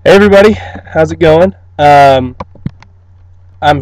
Hey everybody, how's it going? I'm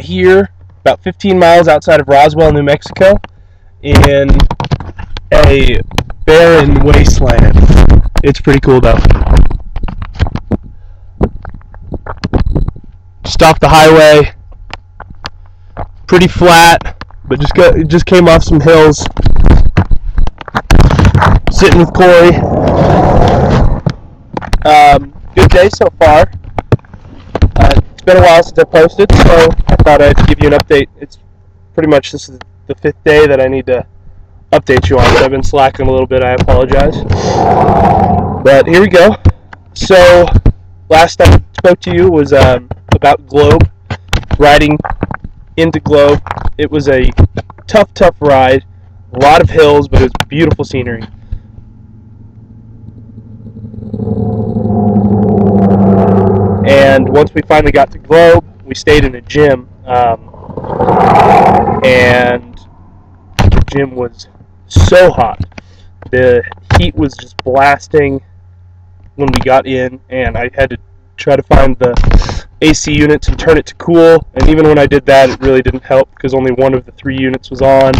here about 15 miles outside of Roswell, New Mexico, in a barren wasteland. It's pretty cool though. Just off the highway, pretty flat, but just came off some hills. Sitting with Corey. Good day so far. It's been a while since I posted, so I thought I'd give you an update. It's pretty much, this is the 5th day that I need to update you on, so I've been slacking a little bit. I apologize. But here we go. So last I spoke to you was about Globe, riding into Globe. It was a tough ride, a lot of hills, but it was beautiful scenery. And once we finally got to Globe, we stayed in a gym, and the gym was so hot. The heat was just blasting when we got in, and I had to try to find the AC units and turn it to cool, and even when I did that, it really didn't help because only one of the 3 units was on.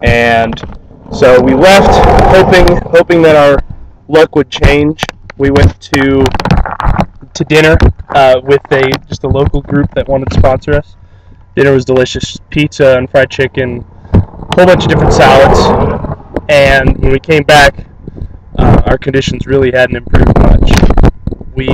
And so we left hoping that our luck would change. We went to dinner with just a local group that wanted to sponsor us. Dinner was delicious. Pizza and fried chicken, a whole bunch of different salads. And when we came back, our conditions really hadn't improved much. We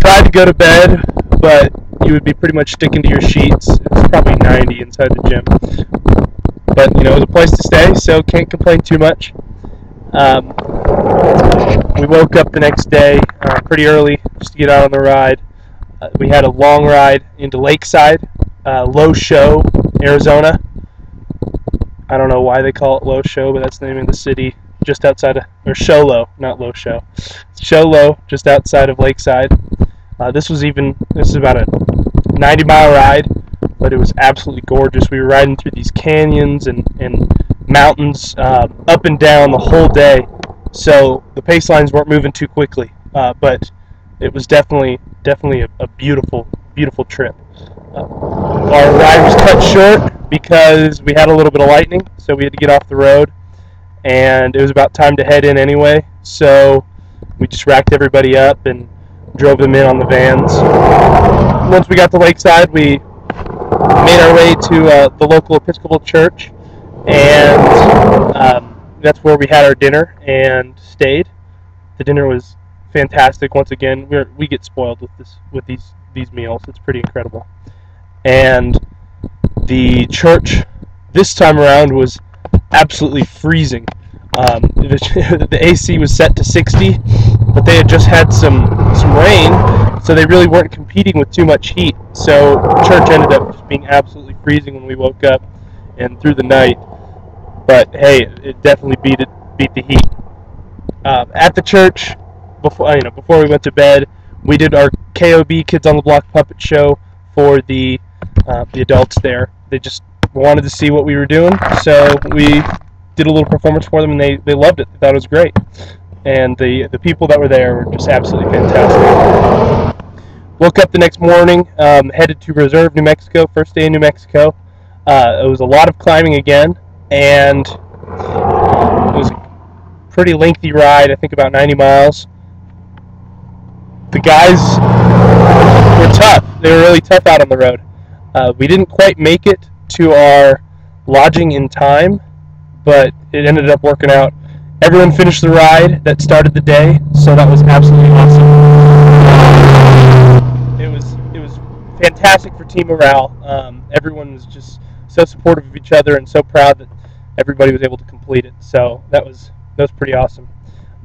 tried to go to bed, but you would be pretty much sticking to your sheets. It's probably 90 inside the gym. But, you know, it was a place to stay, so can't complain too much. We woke up the next day pretty early just to get out on the ride. We had a long ride into Lakeside, Low Show, Arizona. I don't know why they call it Low Show, but that's the name of the city just outside of, or Show Low, not Low Show. Show Low, just outside of Lakeside. This is about a 90-mile ride, but it was absolutely gorgeous. We were riding through these canyons and mountains, up and down the whole day. So the pace lines weren't moving too quickly, but it was definitely a beautiful trip. Our ride was cut short because we had a little bit of lightning, so we had to get off the road, and it was about time to head in anyway. So we just racked everybody up and drove them in on the vans. Once we got to Lakeside, we made our way to the local Episcopal church, and that's where we had our dinner and stayed. The dinner was fantastic. Once again, we get spoiled with these meals. It's pretty incredible. And the church this time around was absolutely freezing. The AC was set to 60, but they had just had some rain, so they really weren't competing with too much heat. So the church ended up just being absolutely freezing when we woke up and through the night. But hey, it definitely beat the heat. At the church, before we went to bed, we did our KOB Kids on the Block puppet show for the adults there. They just wanted to see what we were doing, so we did a little performance for them, and they loved it. They thought it was great. And the people that were there were just absolutely fantastic. Woke up the next morning, headed to Reserve, New Mexico. First day in New Mexico. It was a lot of climbing again, and it was a pretty lengthy ride, I think about 90 miles. The guys were tough. They were really tough out on the road. We didn't quite make it to our lodging in time, but it ended up working out. Everyone finished the ride that started the day, so that was absolutely awesome. It was fantastic for team morale. Everyone was just so supportive of each other and so proud that everybody was able to complete it. So that was pretty awesome.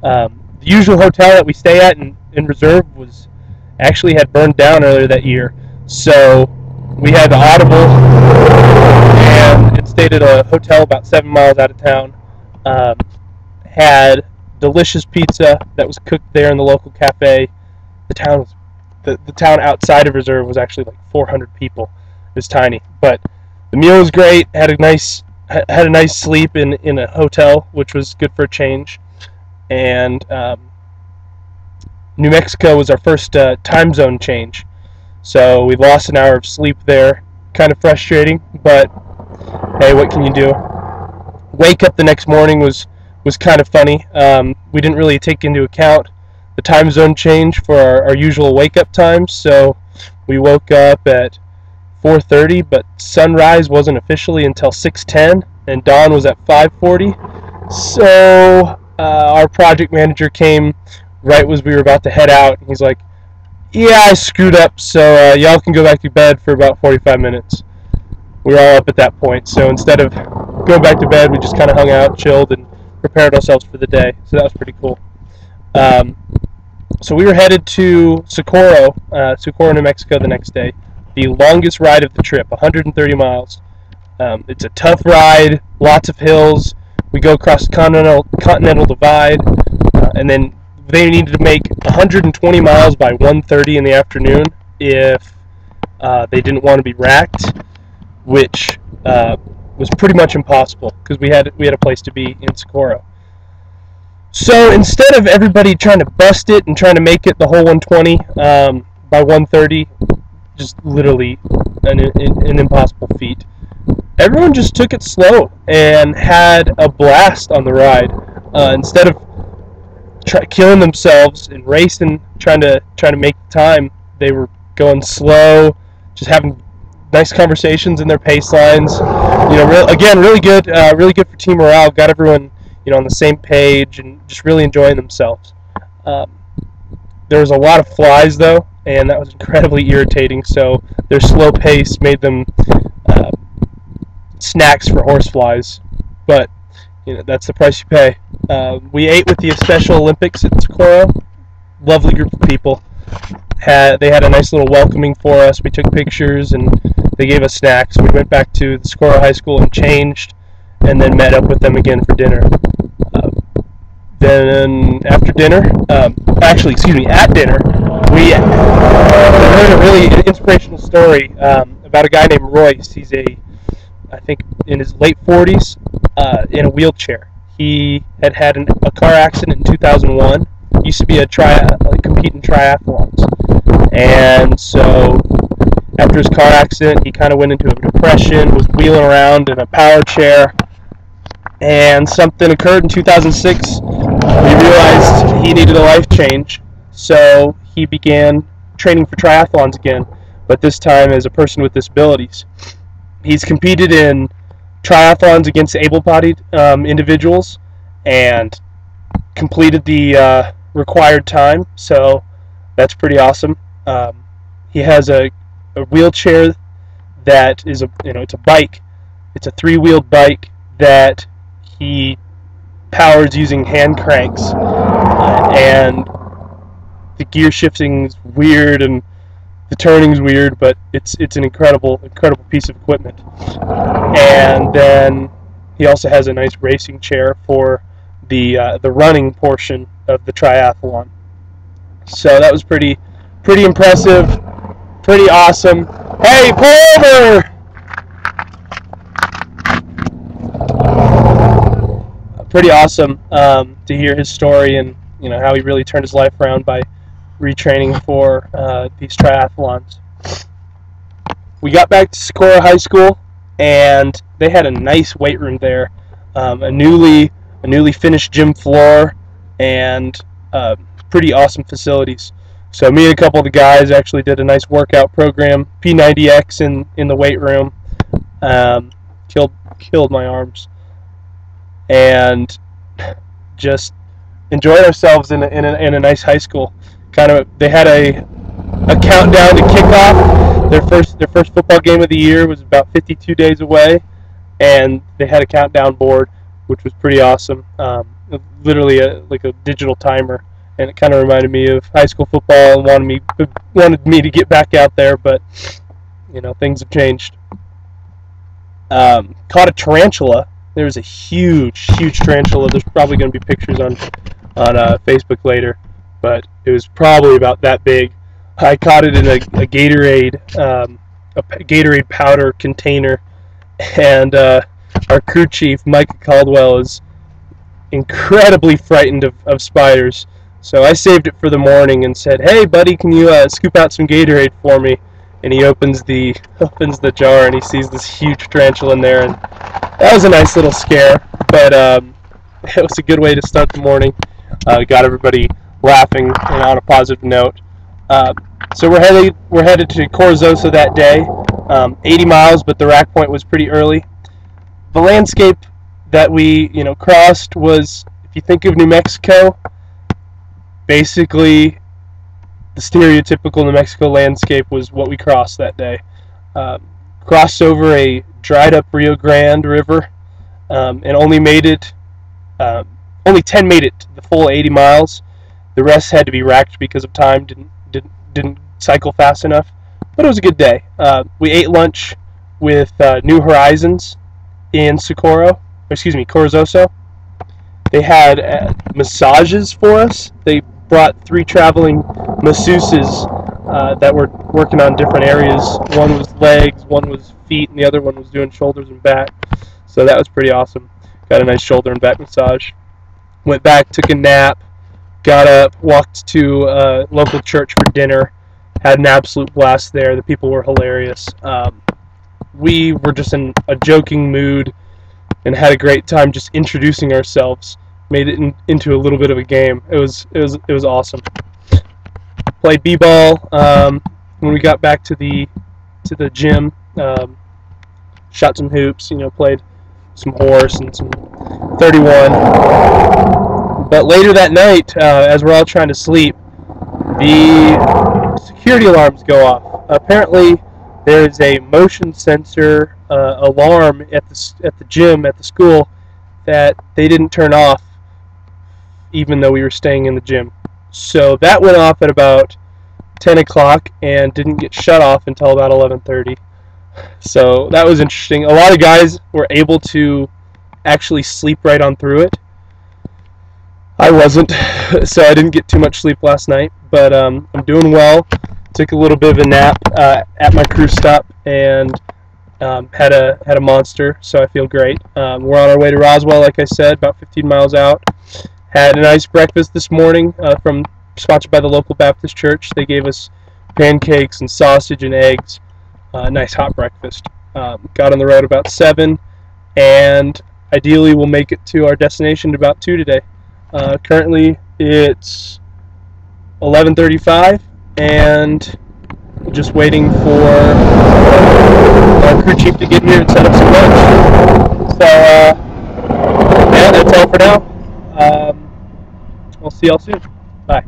The usual hotel that we stay at in Reserve actually had burned down earlier that year. So we had the Audible and stayed at a hotel about 7 miles out of town. Had delicious pizza that was cooked there in the local cafe. The town outside of Reserve was actually like 400 people. It was tiny, but the meal was great. Had a nice sleep in a hotel, which was good for a change. And New Mexico was our first time zone change, so we lost an hour of sleep there. Kind of frustrating, but hey, what can you do? Wake up the next morning was kind of funny. We didn't really take into account the time zone change for our usual wake up times, so we woke up at 4:30, but sunrise wasn't officially until 6:10, and dawn was at 5:40. So our project manager came right as we were about to head out, and he's like, "Yeah, I screwed up, so y'all can go back to bed for about 45 minutes." We were all up at that point, so instead of going back to bed, we just kind of hung out, chilled, and prepared ourselves for the day. So that was pretty cool. So we were headed to Socorro, New Mexico the next day. The longest ride of the trip, 130 miles. It's a tough ride, lots of hills. We go across the Continental Divide, and then they needed to make 120 miles by 1:30 in the afternoon if they didn't want to be racked, which was pretty much impossible because we had a place to be in Socorro. So instead of everybody trying to bust it and trying to make it the whole 120 by 1:30, just literally an impossible feat, everyone just took it slow and had a blast on the ride. Instead of killing themselves and racing, trying to make the time, they were going slow, just having nice conversations in their pace lines. Really good for team morale. Got everyone on the same page and just really enjoying themselves. There was a lot of flies though, and that was incredibly irritating. So their slow pace made them snacks for horseflies, but that's the price you pay. We ate with the Special Olympics at Socorro. Lovely group of people. They had a nice little welcoming for us. We took pictures and they gave us snacks. We went back to the Socorro High School and changed, and then met up with them again for dinner. Then after dinner, at dinner, we heard a really inspirational story about a guy named Royce. He's I think in his late 40s, in a wheelchair. He had a car accident in 2001. He used to be compete in triathlons, and so after his car accident, he kind of went into a depression, was wheeling around in a power chair, and something occurred in 2006. He realized he needed a life change, so he began training for triathlons again, but this time as a person with disabilities. He's competed in triathlons against able-bodied individuals and completed the required time, so that's pretty awesome. He has a wheelchair that is it's a bike. It's a three-wheeled bike that he powers using hand cranks, and the gear shifting is weird and the turning's weird, but it's an incredible piece of equipment. And then he also has a nice racing chair for the running portion of the triathlon. So that was pretty impressive, pretty awesome. Hey, pull over! Pretty awesome to hear his story and how he really turned his life around by retraining for these triathlons. We got back to Socorro High School, and they had a nice weight room there, a newly finished gym floor, and pretty awesome facilities. So me and a couple of the guys actually did a nice workout program, P90X in the weight room. Killed my arms, and just enjoyed ourselves in a nice high school. They had a countdown to kickoff. Their first football game of the year was about 52 days away, and they had a countdown board, which was pretty awesome. Literally like a digital timer, and it kind of reminded me of high school football and wanted me to get back out there, but things have changed. Caught a tarantula. There was a huge tarantula. There's probably going to be pictures on Facebook later, but it was probably about that big. I caught it in a Gatorade powder container, and our crew chief, Mike Caldwell, is incredibly frightened of spiders. So I saved it for the morning and said, "Hey, buddy, can you scoop out some Gatorade for me?" And he opens the jar and he sees this huge tarantula in there, and that was a nice little scare. But it was a good way to start the morning. Got everybody laughing and on a positive note. Uh, so we're headed to Corzosa that day. 80 miles, but the rack point was pretty early. The landscape that we crossed was, if you think of New Mexico, basically the stereotypical New Mexico landscape was what we crossed that day. Crossed over a dried up Rio Grande River, and only 10 made it the full 80 miles. The rest had to be racked because of time. Didn't cycle fast enough, but it was a good day. We ate lunch with New Horizons in Corzoso. They had massages for us. They brought 3 traveling masseuses that were working on different areas. One was legs, one was feet, and the other one was doing shoulders and back. So that was pretty awesome. Got a nice shoulder and back massage. Went back, took a nap, got up, walked to a local church for dinner, had an absolute blast there. The people were hilarious. We were just in a joking mood and had a great time just introducing ourselves. Made it into a little bit of a game. It was awesome. Played b-ball when we got back to the gym. Shot some hoops. Played some horse and some 31. But later that night, as we're all trying to sleep, the security alarms go off. Apparently, there is a motion sensor alarm at the gym at the school that they didn't turn off, even though we were staying in the gym. So that went off at about 10 o'clock and didn't get shut off until about 11:30. So that was interesting. A lot of guys were able to actually sleep right on through it. I wasn't, so I didn't get too much sleep last night, but I'm doing well. Took a little bit of a nap at my crew stop and had a monster, so I feel great. We're on our way to Roswell, like I said, about 15 miles out. Had a nice breakfast this morning sponsored by the local Baptist church. They gave us pancakes and sausage and eggs. Nice hot breakfast. Got on the road about 7, and ideally we'll make it to our destination at about 2 today. Currently it's 11:35, and just waiting for our crew chief to get here and set up some lunch. So yeah, that's all for now. We'll see y'all soon. Bye.